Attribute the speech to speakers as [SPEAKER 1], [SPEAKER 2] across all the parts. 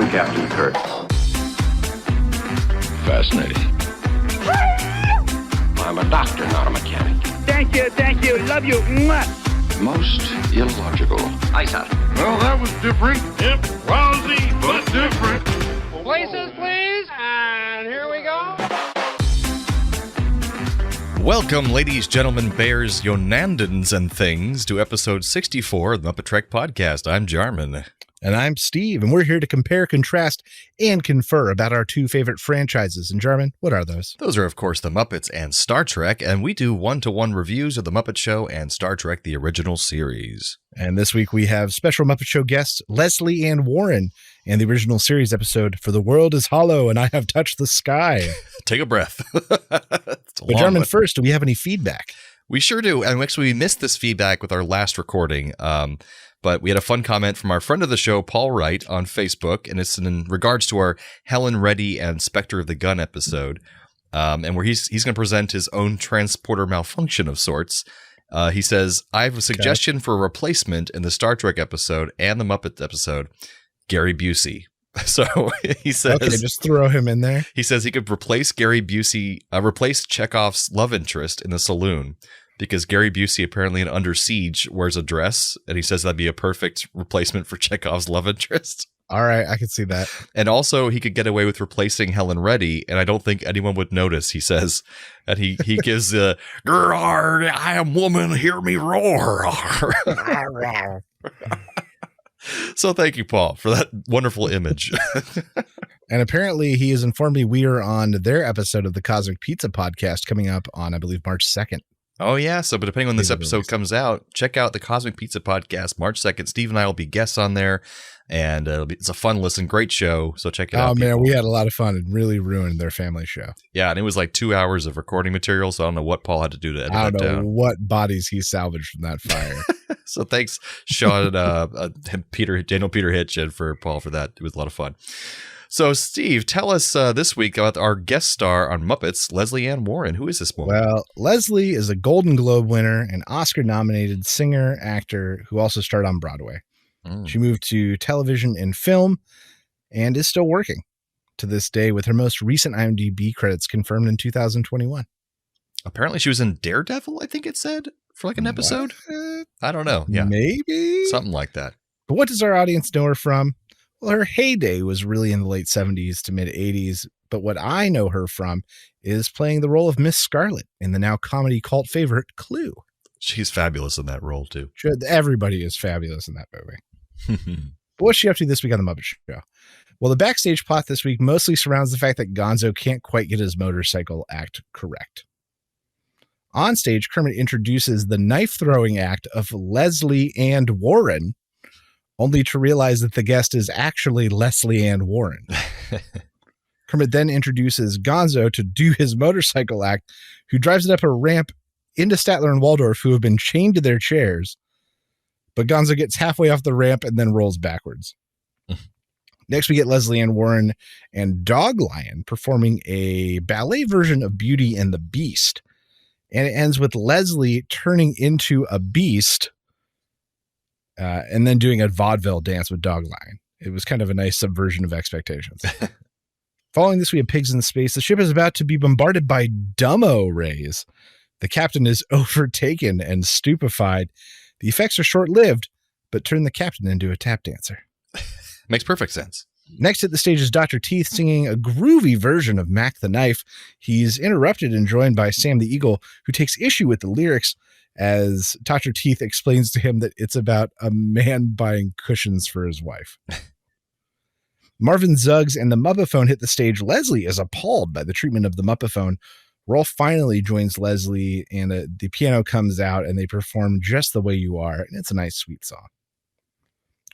[SPEAKER 1] I'm Captain Kirk.
[SPEAKER 2] Fascinating.
[SPEAKER 1] I'm a doctor, not a mechanic.
[SPEAKER 3] Thank you, love you. Mwah.
[SPEAKER 2] Most illogical.
[SPEAKER 1] Aye, sir.
[SPEAKER 4] Well, that was different. Yep, lousy, but different.
[SPEAKER 5] Places, please, and here we go.
[SPEAKER 6] Welcome, ladies, gentlemen, bears, Yonandans, and things, to episode 64 of the MuppeTrek podcast. I'm Jarman.
[SPEAKER 7] And I'm Steve, and we're here to compare, contrast, and confer about our two favorite franchises. And Jarman, what are those?
[SPEAKER 6] Those are, of course, the Muppets and Star Trek, and we do one-to-one reviews of the Muppet Show and Star Trek, the original series.
[SPEAKER 7] And this week we have special Muppet Show guest Lesley Ann Warren and the original series episode, For the World is Hollow and I Have Touched the Sky.
[SPEAKER 6] Take a breath.
[SPEAKER 7] But Jarman, first, do we have any feedback?
[SPEAKER 6] We sure do, and actually we missed this feedback with our last recording, but we had a fun comment from our friend of the show, Paul Wright, on Facebook, and it's in regards to our Helen Reddy and Spectre of the Gun episode, and where he's going to present his own transporter malfunction of sorts. He says, I have a suggestion for a replacement in the Star Trek episode and the Muppet episode, Gary Busey. So he says,
[SPEAKER 7] okay, just throw him in there.
[SPEAKER 6] He says he could replace Gary Busey, replace Chekhov's love interest in the saloon, because Gary Busey, apparently in Under Siege, wears a dress, and he says that'd be a perfect replacement for Chekhov's love interest.
[SPEAKER 7] All right, I can see that.
[SPEAKER 6] And also, he could get away with replacing Helen Reddy, and I don't think anyone would notice, he says. And he gives I am woman, hear me roar. So thank you, Paul, for that wonderful image.
[SPEAKER 7] And apparently he has informed me we are on their episode of the Cosmic Pizza podcast coming up on, I believe, March 2nd.
[SPEAKER 6] Oh, yeah. So, but depending on when this episode comes out, check out the Cosmic Pizza podcast, March 2nd. Steve and I will be guests on there, and it's a fun listen. Great show. So check it out.
[SPEAKER 7] Oh, man,
[SPEAKER 6] people.
[SPEAKER 7] we had a lot of fun and really ruined their family show.
[SPEAKER 6] Yeah, and it was like 2 hours of recording material, so I don't know what Paul had to do to edit that down.
[SPEAKER 7] I don't know what bodies he salvaged from that fire.
[SPEAKER 6] So thanks, Sean, Daniel Peter Hitch, and for Paul for that. It was a lot of fun. So, Steve, tell us this week about our guest star on Muppets, Lesley Ann Warren. Who is this woman?
[SPEAKER 7] Well, Lesley is a Golden Globe winner and Oscar-nominated singer, actor who also starred on Broadway. She moved to television and film and is still working to this day, with her most recent IMDb credits confirmed in 2021.
[SPEAKER 6] Apparently she was in Daredevil, I think it said, for like an episode. I don't know. Yeah,
[SPEAKER 7] maybe.
[SPEAKER 6] Something like that.
[SPEAKER 7] But what does our audience know her from? Well, her heyday was really in the late 70s to mid 80s, but what I know her from is playing the role of Miss Scarlett in the now comedy cult favorite Clue.
[SPEAKER 6] She's fabulous in that role, too.
[SPEAKER 7] Everybody is fabulous in that movie. But what's she up to this week on the Muppet Show? Well, the backstage plot this week mostly surrounds the fact that Gonzo can't quite get his motorcycle act correct. On stage, Kermit introduces the knife-throwing act of Lesley Ann Warren, only to realize that the guest is actually Lesley Ann Warren. Kermit then introduces Gonzo to do his motorcycle act, who drives it up a ramp into Statler and Waldorf, who have been chained to their chairs. But Gonzo gets halfway off the ramp and then rolls backwards. Next, we get Lesley Ann Warren and Dog Lion performing a ballet version of Beauty and the Beast. And it ends with Lesley turning into a beast and then doing a vaudeville dance with Dog Lion. It was kind of a nice subversion of expectations. Following this, we have Pigs in Space. The ship is about to be bombarded by Dumbo rays. The captain is overtaken and stupefied. The effects are short-lived, but turn the captain into a tap dancer.
[SPEAKER 6] Makes perfect sense.
[SPEAKER 7] Next at the stage is Dr. Teeth singing a groovy version of Mac the Knife. He's interrupted and joined by Sam the Eagle, who takes issue with the lyrics as Dr. Teeth explains to him that it's about a man buying cushions for his wife. Marvin Zuggs and the Muppephone hit the stage. Lesley is appalled by the treatment of the Muppephone. Rolf finally joins Lesley, and the piano comes out, and they perform Just the Way You Are, and it's a nice, sweet song.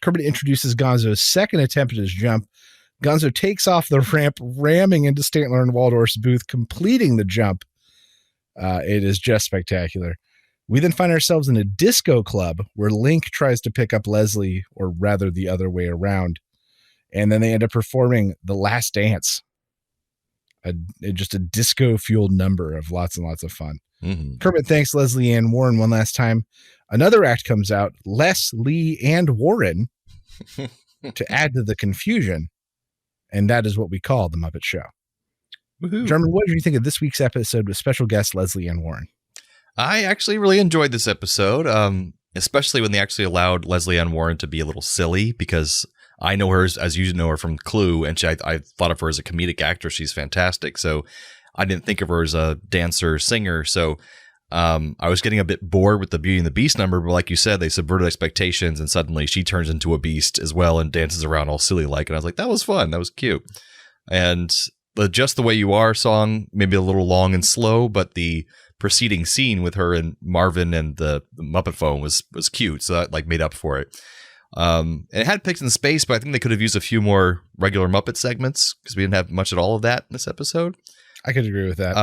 [SPEAKER 7] Kermit introduces Gonzo's second attempt at his jump. Gonzo takes off the ramp, ramming into Statler and Waldorf's booth, completing the jump. It is just spectacular. We then find ourselves in a disco club where Link tries to pick up Lesley, or rather the other way around. And then they end up performing The Last Dance. Just a disco-fueled number of lots and lots of fun.
[SPEAKER 6] Mm-hmm.
[SPEAKER 7] Kermit thanks Lesley Ann Warren one last time. Another act comes out, Lesley Ann Warren, to add to the confusion. And that is what we call the Muppet Show.
[SPEAKER 6] Woohoo.
[SPEAKER 7] German, what did you think of this week's episode with special guest Lesley Ann Warren?
[SPEAKER 6] I actually really enjoyed this episode, especially when they actually allowed Lesley Ann Warren to be a little silly, because I know her as you know her from Clue, and I thought of her as a comedic actress. She's fantastic. So I didn't think of her as a dancer, singer. So I was getting a bit bored with the Beauty and the Beast number, but like you said, they subverted expectations, and suddenly she turns into a beast as well and dances around all silly like. And I was like, that was fun. That was cute. And the Just the Way You Are song, maybe a little long and slow, but the preceding scene with her and Marvin and the Muppet phone was cute. So that like made up for it. And it had Pigs in Space, but I think they could have used a few more regular Muppet segments because we didn't have much at all of that in this episode.
[SPEAKER 7] I could agree with that.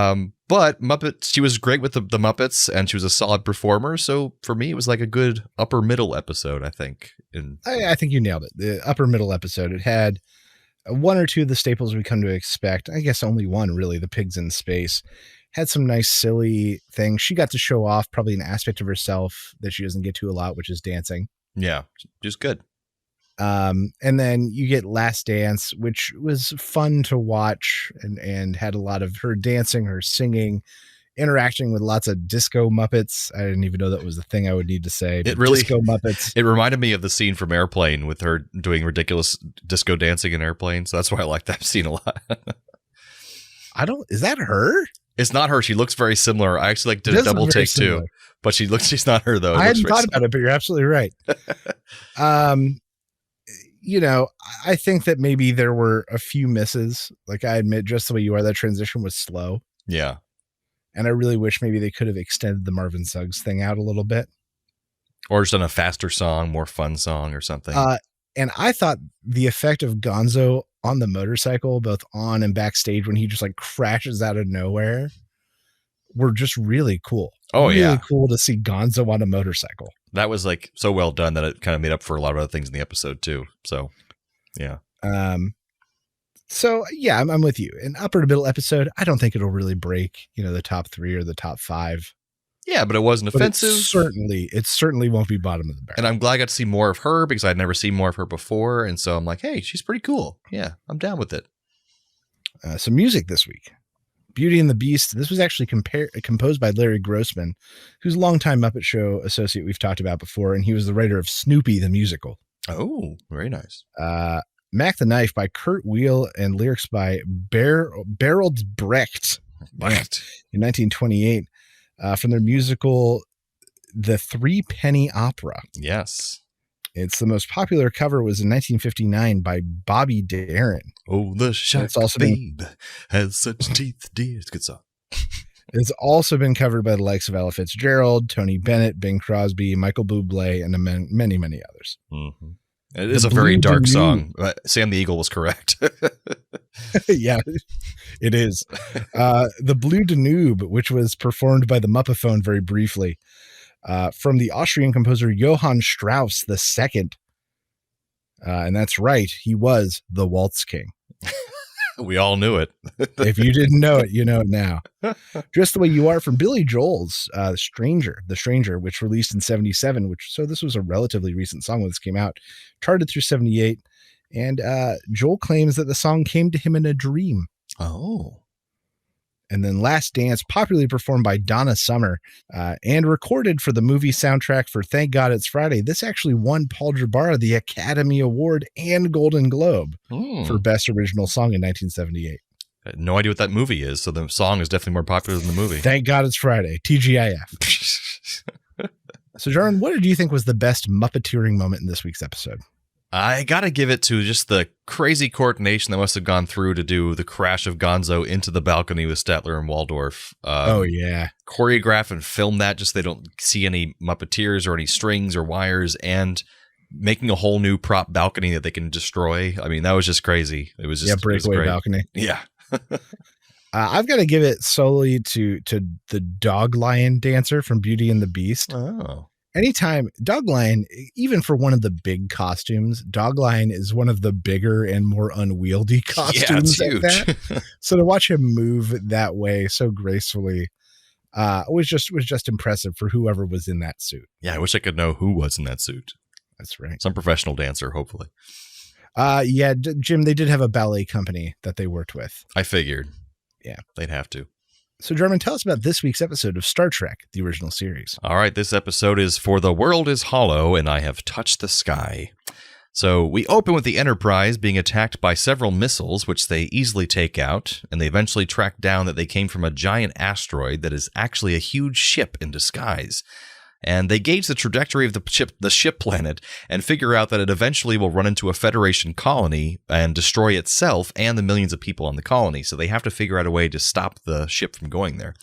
[SPEAKER 6] But Muppet, she was great with the Muppets, and she was a solid performer. So for me, it was like a good upper middle episode, I think.
[SPEAKER 7] I think you nailed it. The upper middle episode. It had one or two of the staples we come to expect. I guess only one, really, the Pigs in Space. Had some nice, silly things. She got to show off probably an aspect of herself that she doesn't get to a lot, which is dancing.
[SPEAKER 6] Yeah, just good.
[SPEAKER 7] And then you get Last Dance, which was fun to watch and had a lot of her dancing, her singing, interacting with lots of disco Muppets. I didn't even know that was the thing I would need to say.
[SPEAKER 6] It really,
[SPEAKER 7] disco Muppets.
[SPEAKER 6] It reminded me of the scene from Airplane with her doing ridiculous disco dancing in Airplane. So that's why I like that scene a lot.
[SPEAKER 7] Is that her?
[SPEAKER 6] It's not her. She looks very similar. I actually did a double take too, but she's not her though.
[SPEAKER 7] I hadn't thought about it, but you're absolutely right. I think that maybe there were a few misses. Like I admit, Just the Way You Are, that transition was slow.
[SPEAKER 6] Yeah.
[SPEAKER 7] And I really wish maybe they could have extended the Marvin Suggs thing out a little bit.
[SPEAKER 6] Or just done a faster song, more fun song or something.
[SPEAKER 7] And I thought the effect of Gonzo on the motorcycle, both on and backstage, when he just like crashes out of nowhere, were just really cool.
[SPEAKER 6] Oh,
[SPEAKER 7] really
[SPEAKER 6] yeah.
[SPEAKER 7] Cool to see Gonzo on a motorcycle.
[SPEAKER 6] That was like so well done that it kind of made up for a lot of other things in the episode too. So, yeah.
[SPEAKER 7] So yeah, I'm with you. An upper to middle episode. I don't think it'll really break, the top 3 or the top 5.
[SPEAKER 6] Yeah, but it wasn't offensive.
[SPEAKER 7] It certainly won't be bottom of the barrel.
[SPEAKER 6] And I'm glad I got to see more of her because I'd never seen more of her before. And so I'm like, hey, she's pretty cool. Yeah, I'm down with it.
[SPEAKER 7] Some music this week. Beauty and the Beast. This was actually composed by Larry Grossman, who's a longtime Muppet Show associate we've talked about before, and he was the writer of Snoopy the Musical.
[SPEAKER 6] Oh, very nice.
[SPEAKER 7] Mac the Knife by Kurt Wheel and lyrics by Berold Brecht in 1928 from their musical The Three Penny Opera.
[SPEAKER 6] Yes.
[SPEAKER 7] It's the most popular cover was in 1959 by Bobby Darin.
[SPEAKER 6] Oh, the shark babe has such teeth, dear. It's a good song.
[SPEAKER 7] It's also been covered by the likes of Ella Fitzgerald, Tony Bennett, Bing Crosby, Michael Bublé, and many, many others.
[SPEAKER 6] Mm-hmm. It is a very dark song. Sam the Eagle was correct.
[SPEAKER 7] Yeah, it is. The Blue Danube, which was performed by the Muppephone very briefly, from the Austrian composer Johann Strauss II. And that's right, he was the Waltz King.
[SPEAKER 6] We all knew it.
[SPEAKER 7] If you didn't know it, you know it now. Just the Way You Are from Billy Joel's The Stranger, which released in 77, so this was a relatively recent song when this came out, charted through 78. And Joel claims that the song came to him in a dream.
[SPEAKER 6] Oh.
[SPEAKER 7] And then Last Dance, popularly performed by Donna Summer and recorded for the movie soundtrack for Thank God It's Friday. This actually won Paul Giamatti the Academy Award and Golden Globe for Best Original Song in 1978.
[SPEAKER 6] I had no idea what that movie is, so the song is definitely more popular than the movie.
[SPEAKER 7] Thank God It's Friday, TGIF. So, Jaron, what did you think was the best Muppeteering moment in this week's episode?
[SPEAKER 6] I got to give it to just the crazy coordination that must have gone through to do the crash of Gonzo into the balcony with Statler and Waldorf.
[SPEAKER 7] Yeah.
[SPEAKER 6] Choreograph and film that just so they don't see any Muppeteers or any strings or wires, and making a whole new prop balcony that they can destroy. I mean, that was just crazy. It was just
[SPEAKER 7] breakaway balcony.
[SPEAKER 6] Yeah.
[SPEAKER 7] I've got to give it solely to the Dog Lion dancer from Beauty and the Beast.
[SPEAKER 6] Oh.
[SPEAKER 7] Anytime Dog Lion, even for one of the big costumes, Dog Lion is one of the bigger and more unwieldy costumes.
[SPEAKER 6] Yeah, it's huge.
[SPEAKER 7] So to watch him move that way so gracefully was just impressive for whoever was in that suit.
[SPEAKER 6] Yeah, I wish I could know who was in that suit.
[SPEAKER 7] That's right.
[SPEAKER 6] Some professional dancer, hopefully.
[SPEAKER 7] Yeah, Jim, they did have a ballet company that they worked with.
[SPEAKER 6] I figured.
[SPEAKER 7] Yeah.
[SPEAKER 6] They'd have to.
[SPEAKER 7] So, German, tell us about this week's episode of Star Trek, the original series.
[SPEAKER 6] All right, this episode is For the World is Hollow and I Have Touched the Sky. So we open with the Enterprise being attacked by several missiles, which they easily take out, and they eventually track down that they came from a giant asteroid that is actually a huge ship in disguise. And they gauge the trajectory of the ship planet and figure out that it eventually will run into a Federation colony and destroy itself and the millions of people on the colony. So they have to figure out a way to stop the ship from going there.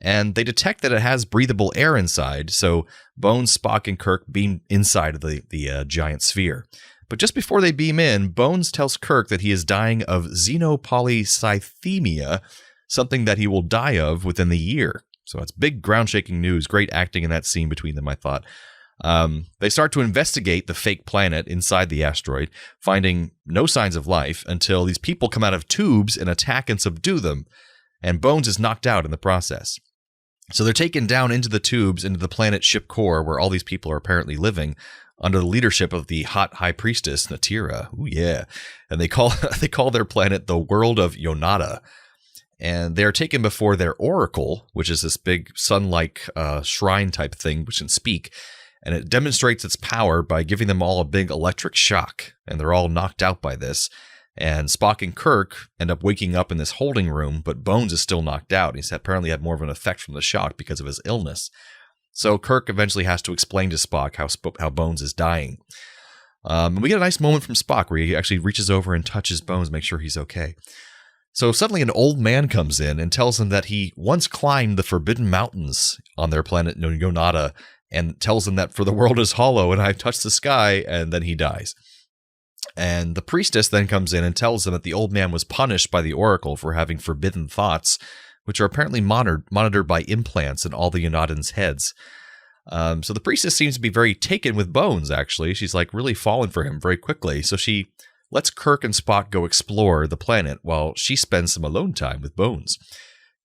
[SPEAKER 6] And they detect that it has breathable air inside, so Bones, Spock, and Kirk beam inside of the giant sphere. But just before they beam in, Bones tells Kirk that he is dying of xenopolycythemia, something that he will die of within the year. So it's big ground-shaking news. Great acting in that scene between them, I thought. They start to investigate the fake planet inside the asteroid, finding no signs of life until these people come out of tubes and attack and subdue them, and Bones is knocked out in the process. So they're taken down into the tubes into the planet ship core where all these people are apparently living under the leadership of the hot high priestess Natira. Ooh, yeah. And they call their planet the World of Yonada. And they are taken before their oracle, which is this big sun-like shrine type thing, which can speak. And it demonstrates its power by giving them all a big electric shock. And they're all knocked out by this. And Spock and Kirk end up waking up in this holding room, but Bones is still knocked out. He's apparently had more of an effect from the shock because of his illness. So Kirk eventually has to explain to Spock how Bones is dying. We get a nice moment from Spock where he actually reaches over and touches Bones, make sure he's okay. So suddenly an old man comes in and tells him that he once climbed the Forbidden Mountains on their planet Yonada and tells him that for the world is hollow and I've touched the sky, and then he dies. And the priestess then comes in and tells him that the old man was punished by the Oracle for having forbidden thoughts, which are apparently monitored by implants in all the Yonadans' heads. So the priestess seems to be very taken with Bones, actually. She's like really fallen for him very quickly. So she lets Kirk and Spock go explore the planet while she spends some alone time with Bones.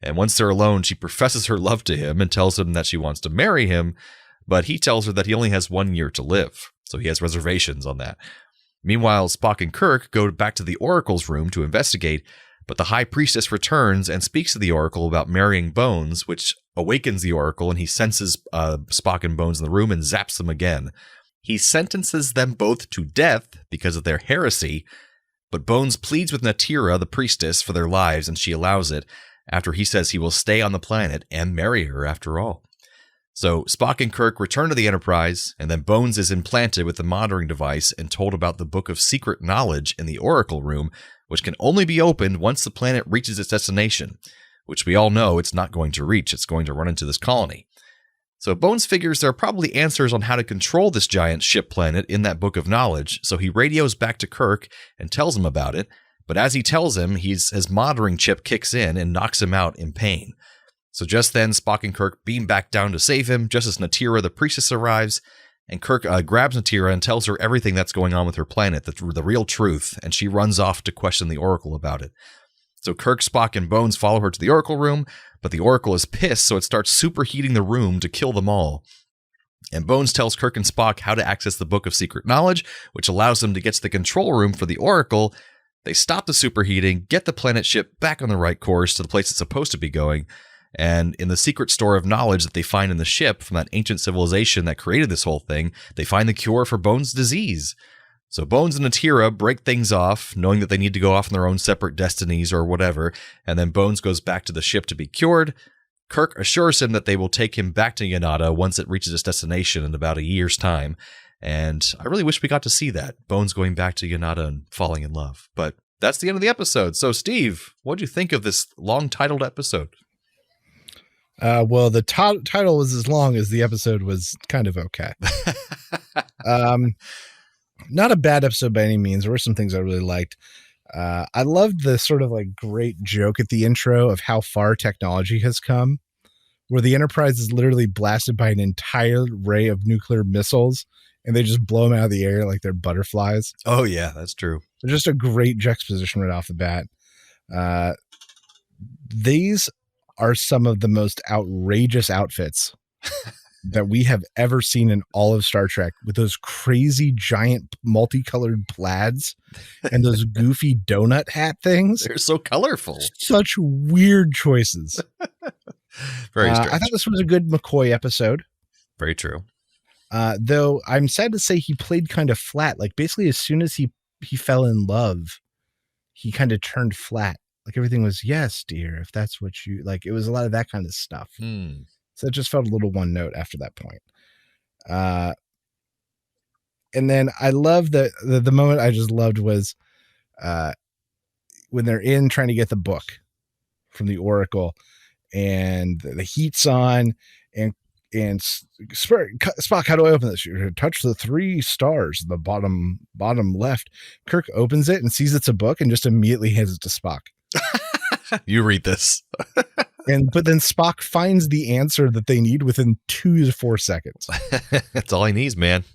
[SPEAKER 6] And once they're alone, she professes her love to him and tells him that she wants to marry him, but he tells her that he only has 1 year to live. So he has reservations on that. Meanwhile, Spock and Kirk go back to the Oracle's room to investigate, but the High Priestess returns and speaks to the Oracle about marrying Bones, which awakens the Oracle, and he senses Spock and Bones in the room and zaps them again. He sentences them both to death because of their heresy, but Bones pleads with Natira, the priestess, for their lives, and she allows it, after he says he will stay on the planet and marry her after all. So Spock and Kirk return to the Enterprise, and then Bones is implanted with the monitoring device and told about the Book of Secret Knowledge in the Oracle Room, which can only be opened once the planet reaches its destination, which we all know it's not going to reach. It's going to run into this colony. So Bones figures there are probably answers on how to control this giant ship planet in that Book of Knowledge, so he radios back to Kirk and tells him about it, but as he tells him, his monitoring chip kicks in and knocks him out in pain. So just then, Spock and Kirk beam back down to save him, just as Natira, the priestess, arrives, and Kirk grabs Natira and tells her everything that's going on with her planet, the real truth, and she runs off to question the Oracle about it. So Kirk, Spock, and Bones follow her to the Oracle room, but the Oracle is pissed, so it starts superheating the room to kill them all. And Bones tells Kirk and Spock how to access the Book of Secret Knowledge, which allows them to get to the control room for the Oracle. They stop the superheating, get the planet ship back on the right course to the place it's supposed to be going, and in the secret store of knowledge that they find in the ship from that ancient civilization that created this whole thing, they find the cure for Bones' disease. So Bones and Natira break things off, knowing that they need to go off on their own separate destinies or whatever, and then Bones goes back to the ship to be cured. Kirk assures him that they will take him back to Yonada once it reaches its destination in about a year's time, and I really wish we got to see that, Bones going back to Yonada and falling in love. But that's the end of the episode. So Steve, what do you think of this long-titled episode?
[SPEAKER 7] Well, the title was as long as the episode was kind of okay. Not a bad episode by any means. There were some things I really liked. I loved the sort of like great joke at the intro of how far technology has come, where the Enterprise is literally blasted by an entire array of nuclear missiles and they just blow them out of the air like they're butterflies.
[SPEAKER 6] Oh yeah, that's true.
[SPEAKER 7] So just a great juxtaposition right off the bat. These are some of the most outrageous outfits that we have ever seen in all of Star Trek, with those crazy giant multicolored plaids and those goofy donut hat things.
[SPEAKER 6] They're so colorful.
[SPEAKER 7] Such weird choices.
[SPEAKER 6] Very strange.
[SPEAKER 7] I thought this was a good McCoy episode.
[SPEAKER 6] Very true.
[SPEAKER 7] Though I'm sad to say he played kind of flat. Like basically as soon as he fell in love, he kind of turned flat. Like everything was, yes, dear, if that's what you like. It was a lot of that kind of stuff. So it just felt a little one note after that point. And then I love the moment I just loved was when they're in trying to get the book from the Oracle and the heat's on and Spock, how do I open this? You touch the 3 stars, the bottom left. Kirk opens it and sees it's a book and just immediately hands it to Spock.
[SPEAKER 6] You read this.
[SPEAKER 7] But then Spock finds the answer that they need within 2 to 4 seconds.
[SPEAKER 6] That's all he needs, man.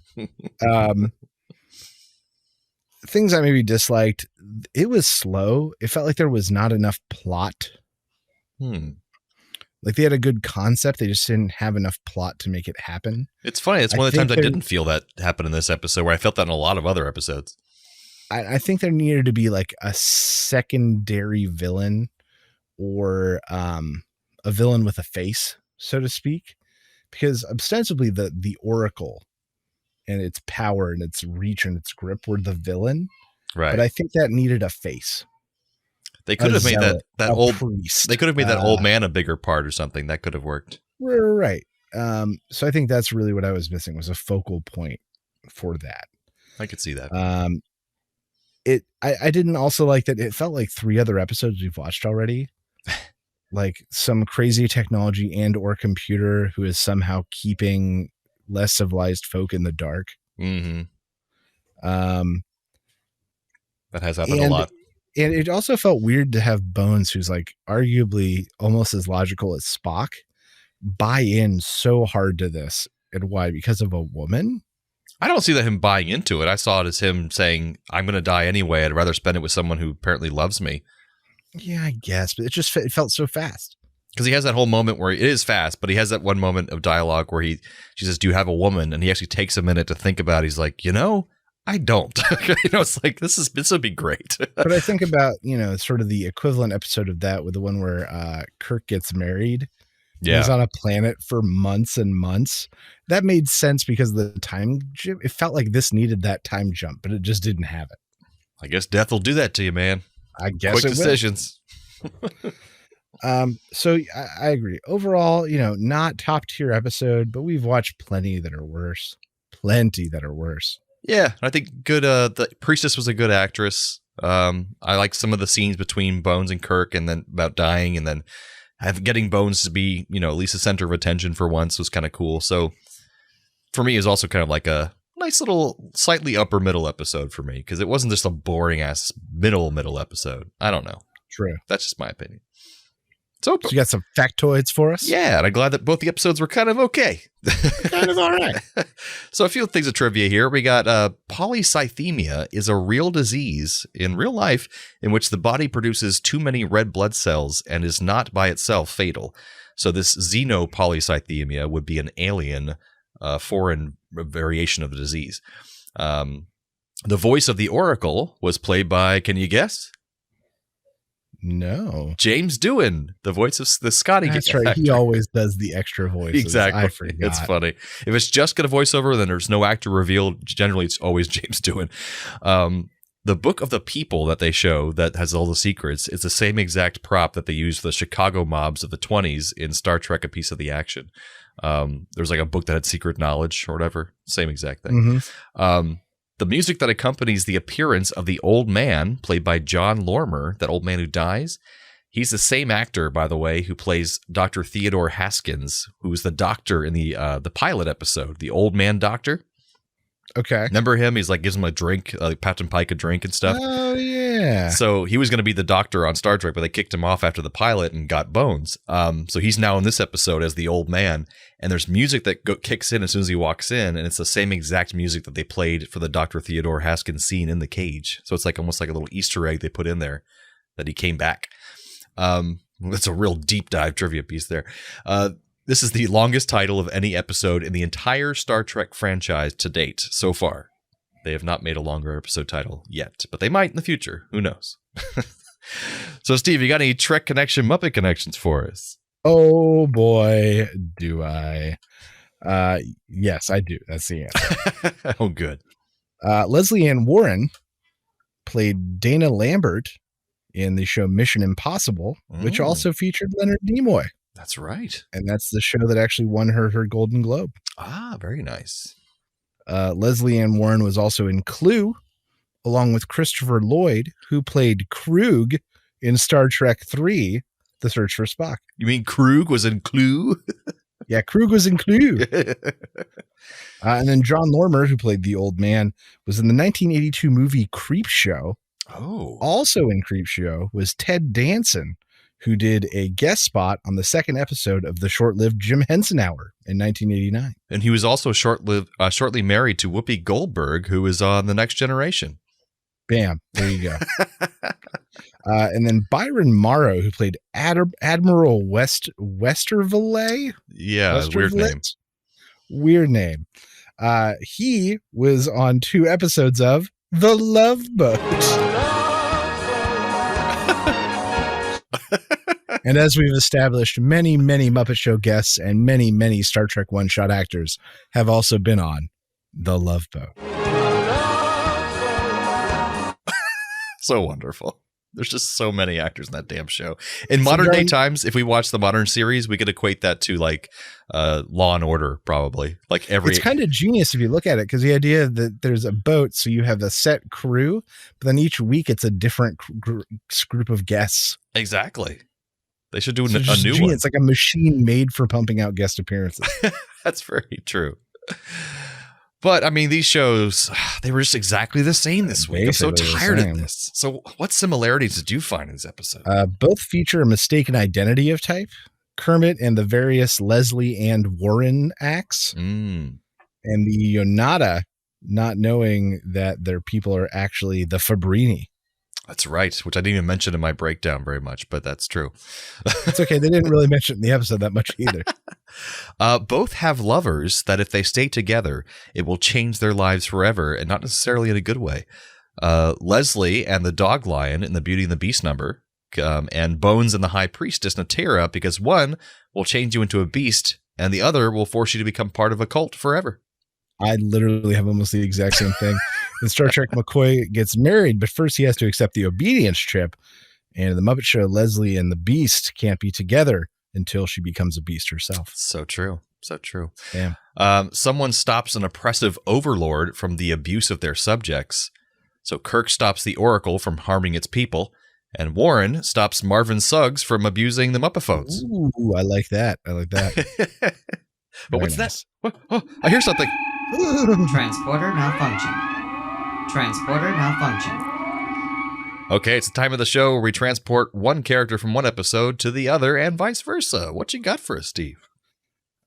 [SPEAKER 7] Things I maybe disliked. It was slow. It felt like there was not enough plot. Like they had a good concept. They just didn't have enough plot to make it happen.
[SPEAKER 6] It's funny. It's one of the times I didn't feel that happen in this episode, where I felt that in a lot of other episodes. I think there needed to be like a secondary villain or a villain with a face, so to speak, because ostensibly the Oracle and its power and its reach and its grip were the villain. Right.
[SPEAKER 7] But I think that needed a face.
[SPEAKER 6] They could have made that old
[SPEAKER 7] priest.
[SPEAKER 6] They could have made that old man a bigger part or something. That could have worked.
[SPEAKER 7] Right. So I think that's really what I was missing, was a focal point for that.
[SPEAKER 6] I could see that.
[SPEAKER 7] I didn't also like that it felt like 3 other episodes we've watched already. Like some crazy technology and or computer who is somehow keeping less civilized folk in the dark.
[SPEAKER 6] Mm-hmm. That has happened a lot.
[SPEAKER 7] And it also felt weird to have Bones, who's like arguably almost as logical as Spock, buy in so hard to this. And why? Because of a woman?
[SPEAKER 6] I don't see that him buying into it. I saw it as him saying, I'm going to die anyway. I'd rather spend it with someone who apparently loves me.
[SPEAKER 7] Yeah, I guess. But it felt so fast.
[SPEAKER 6] Because he has that whole moment where it is fast, but he has that one moment of dialogue where she says, do you have a woman? And he actually takes a minute to think about it. He's like, I don't. It's like, this would be great.
[SPEAKER 7] But I think about, sort of the equivalent episode of that with the one where Kirk gets married. Yeah. He's on a planet for months and months. That made sense because of the time jump. It felt like this needed that time jump, but it just didn't have it.
[SPEAKER 6] I guess death will do that to you, man.
[SPEAKER 7] I guess
[SPEAKER 6] quick decisions.
[SPEAKER 7] So I agree. Overall, not top tier episode, but we've watched plenty that are worse.
[SPEAKER 6] Yeah, I think good. The priestess was a good actress. I like some of the scenes between Bones and Kirk, and then about dying, and then getting Bones to be, at least a center of attention for once was kind of cool. So for me, it was also kind of like a nice little, slightly upper middle episode for me, because it wasn't just a boring ass middle episode. I don't know.
[SPEAKER 7] True.
[SPEAKER 6] That's just my opinion. So
[SPEAKER 7] you got some factoids for us?
[SPEAKER 6] Yeah, and I'm glad that both the episodes were kind of okay.
[SPEAKER 7] Kind of all right.
[SPEAKER 6] So a few things of trivia here. We got polycythemia is a real disease in real life in which the body produces too many red blood cells and is not by itself fatal. So this xenopolycythemia would be an alien, foreign variation of the disease. The voice of the Oracle was played by, can you guess?
[SPEAKER 7] No.
[SPEAKER 6] James Doohan, the voice of the Scotty.
[SPEAKER 7] That's right. He always does the extra voices.
[SPEAKER 6] Exactly.
[SPEAKER 7] I forgot.
[SPEAKER 6] It's funny. If it's just got a voiceover, then there's no actor revealed. Generally, it's always James Doohan. The Book of the People that they show that has all the secrets, it's the same exact prop that they used for the Chicago mobs of the 20s in Star Trek, A Piece of the Action. There's like a book that had secret knowledge or whatever. Same exact thing. Mm-hmm. The music that accompanies the appearance of the old man, played by John Lormer, that old man who dies, he's the same actor, by the way, who plays Dr. Theodore Haskins, who's the doctor in the pilot episode, the old man doctor.
[SPEAKER 7] Okay.
[SPEAKER 6] Remember him? He's like, gives him a drink, Captain Pike a drink and stuff.
[SPEAKER 7] Oh, yeah.
[SPEAKER 6] So he was going to be the doctor on Star Trek, but they kicked him off after the pilot and got Bones. So he's now in this episode as the old man. And there's music that kicks in as soon as he walks in. And it's the same exact music that they played for the Dr. Theodore Haskins scene in the cage. So it's like almost like a little Easter egg they put in there that he came back. That's a real deep dive trivia piece there. This is the longest title of any episode in the entire Star Trek franchise to date so far. They have not made a longer episode title yet, but they might in the future. Who knows? So, Steve, you got any Trek Connection Muppet connections for us?
[SPEAKER 7] Oh, boy, do I. Yes, I do. That's the answer.
[SPEAKER 6] Oh, good.
[SPEAKER 7] Lesley Ann Warren played Dana Lambert in the show Mission Impossible, which also featured Leonard Nimoy.
[SPEAKER 6] That's right.
[SPEAKER 7] And that's the show that actually won her Golden Globe.
[SPEAKER 6] Ah, very nice.
[SPEAKER 7] Lesley Ann Warren was also in Clue, along with Christopher Lloyd, who played Krug in Star Trek III, The Search for Spock.
[SPEAKER 6] You mean Krug was in Clue?
[SPEAKER 7] Yeah, Krug was in Clue. And then John Lormer, who played the old man, was in the 1982 movie Creep Show.
[SPEAKER 6] Oh.
[SPEAKER 7] Also in Creep Show was Ted Danson, who did a guest spot on the second episode of the short-lived Jim Henson Hour in 1989.
[SPEAKER 6] And he was also shortly married to Whoopi Goldberg, who is on The Next Generation.
[SPEAKER 7] Bam. There you go. And then Byron Morrow, who played Admiral Westerville.
[SPEAKER 6] Yeah, weird name.
[SPEAKER 7] Weird name. He was on 2 episodes of The Love Boat. And as we've established, many, many Muppet Show guests and many, many Star Trek one-shot actors have also been on The Love Boat.
[SPEAKER 6] So wonderful. There's just so many actors in that damn show. In modern day times, if we watch the modern series, we could equate that to like Law and Order, probably. Like
[SPEAKER 7] it's kind of genius if you look at it, because the idea that there's a boat, so you have a set crew, but then each week it's a different group of guests.
[SPEAKER 6] Exactly. They should do a new
[SPEAKER 7] genius.
[SPEAKER 6] one.
[SPEAKER 7] It's like a machine made for pumping out guest appearances.
[SPEAKER 6] That's very true. But, I mean, these shows, they were just exactly the same this week.
[SPEAKER 7] Basically
[SPEAKER 6] I'm so tired of this. So what similarities did you find in this episode?
[SPEAKER 7] Both feature a mistaken identity of type. Kermit and the various Lesley Ann Warren acts. And the Yonata not knowing that their people are actually the Fabrini.
[SPEAKER 6] That's right, which I didn't even mention in my breakdown very much, but that's true.
[SPEAKER 7] It's okay. They didn't really mention it in the episode that much either.
[SPEAKER 6] Both have lovers that if they stay together, it will change their lives forever, and not necessarily in a good way. Lesley and the dog lion in the Beauty and the Beast number, and Bones and the High Priestess Natera, because one will change you into a beast, and the other will force you to become part of a cult forever.
[SPEAKER 7] I literally have almost the exact same thing. In Star Trek, McCoy gets married, but first he has to accept the obedience chip. And in the Muppet Show, Lesley and the Beast can't be together until she becomes a beast herself.
[SPEAKER 6] So true. So true.
[SPEAKER 7] Damn.
[SPEAKER 6] Someone stops an oppressive overlord from the abuse of their subjects. So Kirk stops the Oracle from harming its people. And Warren stops Marvin Suggs from abusing the Muppaphones.
[SPEAKER 7] Ooh, I like that. I like that.
[SPEAKER 6] But what's that? Oh, I hear something.
[SPEAKER 8] Transporter malfunction. Transporter malfunction.
[SPEAKER 6] Okay, it's the time of the show where we transport one character from one episode to the other and vice versa. What you got for us, Steve?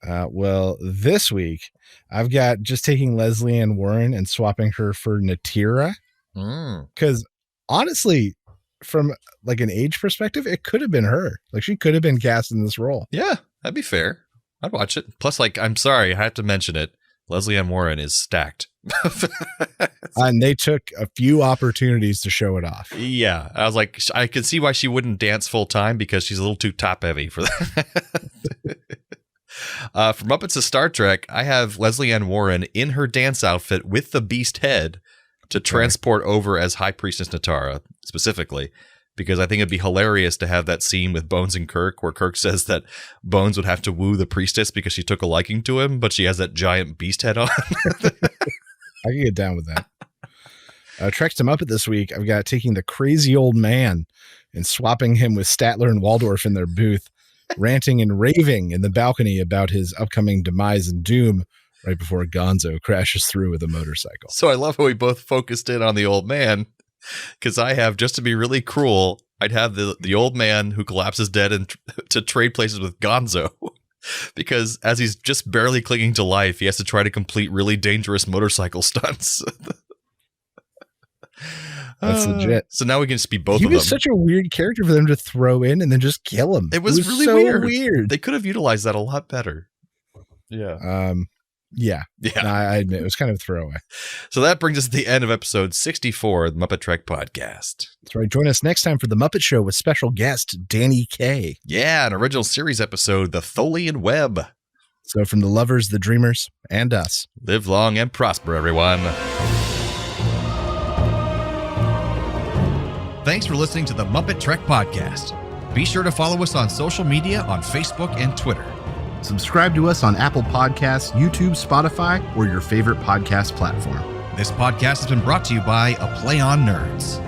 [SPEAKER 7] Well, this week, I've got just taking Lesley Ann Warren and swapping her for Natira. Because honestly, from like an age perspective, it could have been her. Like she could have been cast in this role.
[SPEAKER 6] Yeah, that'd be fair. I'd watch it. Plus, like, I'm sorry, I have to mention it. Lesley Ann Warren is stacked.
[SPEAKER 7] And they took a few opportunities to show it off.
[SPEAKER 6] Yeah. I was like, I could see why she wouldn't dance full time because she's a little too top heavy for that. From Muppets to Star Trek, I have Lesley Ann Warren in her dance outfit with the beast head to transport over as High Priestess Natara, specifically. Because I think it'd be hilarious to have that scene with Bones and Kirk where Kirk says that Bones would have to woo the priestess because she took a liking to him, but she has that giant beast head on.
[SPEAKER 7] I can get down with that. Treks to Muppet this week, I've got taking the crazy old man and swapping him with Statler and Waldorf in their booth, ranting and raving in the balcony about his upcoming demise and doom right before Gonzo crashes through with a motorcycle.
[SPEAKER 6] So I love how we both focused in on the old man. Because I have, just to be really cruel, I'd have the old man who collapses dead and to trade places with Gonzo. Because as he's just barely clinging to life, he has to try to complete really dangerous motorcycle stunts.
[SPEAKER 7] That's legit.
[SPEAKER 6] So now we can just be both
[SPEAKER 7] He
[SPEAKER 6] of them.
[SPEAKER 7] was such a weird character for them to throw in and then just kill him.
[SPEAKER 6] It was really
[SPEAKER 7] so
[SPEAKER 6] weird. They could have utilized that a lot better. Yeah.
[SPEAKER 7] Yeah.
[SPEAKER 6] Yeah.
[SPEAKER 7] No, I admit it was kind of a throwaway.
[SPEAKER 6] So that brings us to the end of episode 64 of the MuppeTrek podcast.
[SPEAKER 7] That's right. Join us next time for the Muppet Show with special guest Danny Kaye.
[SPEAKER 6] Yeah, an original series episode, The Tholian Web.
[SPEAKER 7] So from the lovers, the dreamers, and us.
[SPEAKER 6] Live long and prosper, everyone. Thanks for listening to the MuppeTrek podcast. Be sure to follow us on social media on Facebook and Twitter.
[SPEAKER 9] Subscribe to us on Apple Podcasts, YouTube, Spotify, or your favorite podcast platform.
[SPEAKER 6] This podcast has been brought to you by A Play on Nerds.